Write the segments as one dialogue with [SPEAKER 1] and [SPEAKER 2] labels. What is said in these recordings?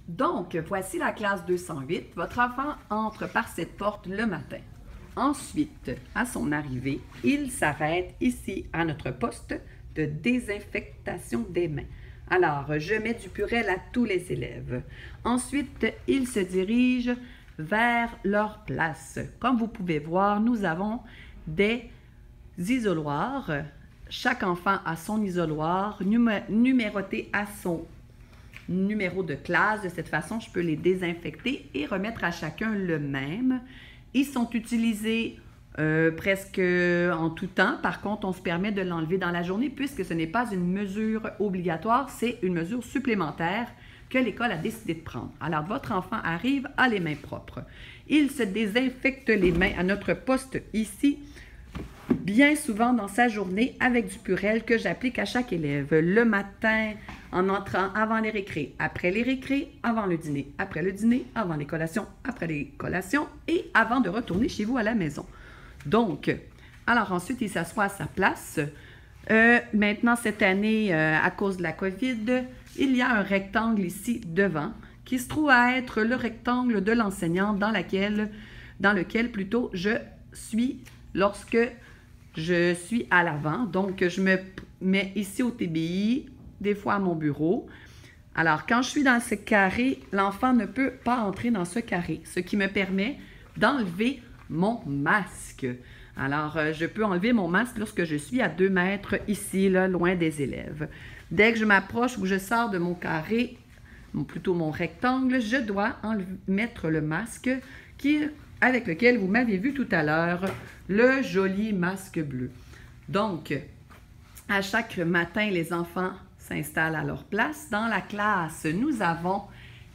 [SPEAKER 1] Donc, voici la classe 208. Votre enfant entre par cette porte le matin. Ensuite, à son arrivée, il s'arrête ici à notre poste de désinfectation des mains. Alors, je mets du Purell à tous les élèves. Ensuite, ils se dirigent vers leur place. Comme vous pouvez voir, nous avons des isoloirs. Chaque enfant a son isoloir numéroté à son numéro de classe. De cette façon, je peux les désinfecter et remettre à chacun le même. Ils sont utilisés presque en tout temps. Par contre, on se permet de l'enlever dans la journée puisque ce n'est pas une mesure obligatoire, c'est une mesure supplémentaire que l'école a décidé de prendre. Alors, votre enfant arrive à les mains propres. Il se désinfecte les mains à notre poste ici, bien souvent dans sa journée avec du Purell que j'applique à chaque élève. Le matin, en entrant avant les récrés, après les récrés, avant le dîner, après le dîner, avant les collations, après les collations et avant de retourner chez vous à la maison. Donc, alors ensuite, il s'assoit à sa place. Maintenant, cette année, à cause de la COVID, il y a un rectangle ici devant qui se trouve à être le rectangle de l'enseignant dans lequel plutôt je suis lorsque je suis à l'avant. Donc, je me mets ici au TBI, des fois à mon bureau. Alors, quand je suis dans ce carré, l'enfant ne peut pas entrer dans ce carré, ce qui me permet d'enlever mon masque. Alors, je peux enlever mon masque lorsque je suis à 2 mètres ici, là, loin des élèves. Dès que je m'approche ou je sors de mon carré, ou plutôt mon rectangle, je dois mettre le masque avec lequel vous m'avez vu tout à l'heure, le joli masque bleu. Donc, à chaque matin, les enfants s'installent à leur place. Dans la classe, nous avons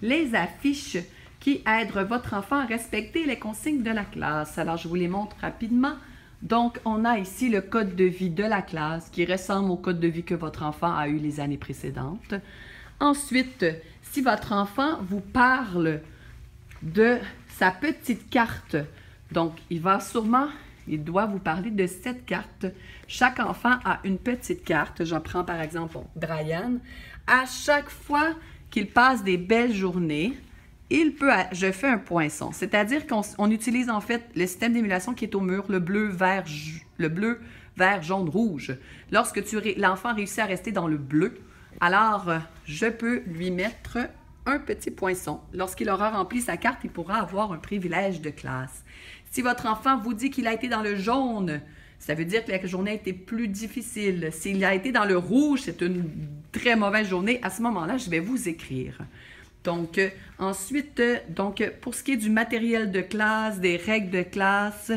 [SPEAKER 1] les affiches qui aident votre enfant à respecter les consignes de la classe. Alors, je vous les montre rapidement. Donc, on a ici le code de vie de la classe qui ressemble au code de vie que votre enfant a eu les années précédentes. Ensuite, si votre enfant vous parle de sa petite carte, donc il doit vous parler de cette carte. Chaque enfant a une petite carte. J'en prends par exemple Brian. À chaque fois qu'il passe des belles journées, je fais un poinçon. C'est-à-dire qu'on utilise en fait le système d'émulation qui est au mur, le bleu, vert, jaune, rouge. Lorsque l'enfant réussit à rester dans le bleu, alors je peux lui mettre un petit poinçon. Lorsqu'il aura rempli sa carte, il pourra avoir un privilège de classe. Si votre enfant vous dit qu'il a été dans le jaune, ça veut dire que la journée a été plus difficile. S'il a été dans le rouge, c'est une très mauvaise journée. À ce moment-là, je vais vous écrire. Donc, ensuite, pour ce qui est du matériel de classe, des règles de classe,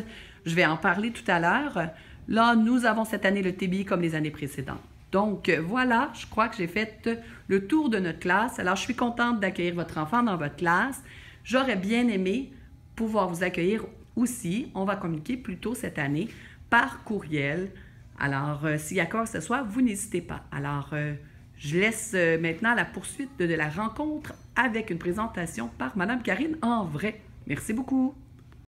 [SPEAKER 1] je vais en parler tout à l'heure. Là, nous avons cette année le TBI comme les années précédentes. Donc, voilà, je crois que j'ai fait le tour de notre classe. Alors, je suis contente d'accueillir votre enfant dans votre classe. J'aurais bien aimé pouvoir vous accueillir aussi. On va communiquer plutôt cette année par courriel. Alors, s'il y a quoi que ce soit, vous n'hésitez pas. Alors, je laisse maintenant la poursuite de la rencontre avec une présentation par Mme Karine en vrai. Merci beaucoup.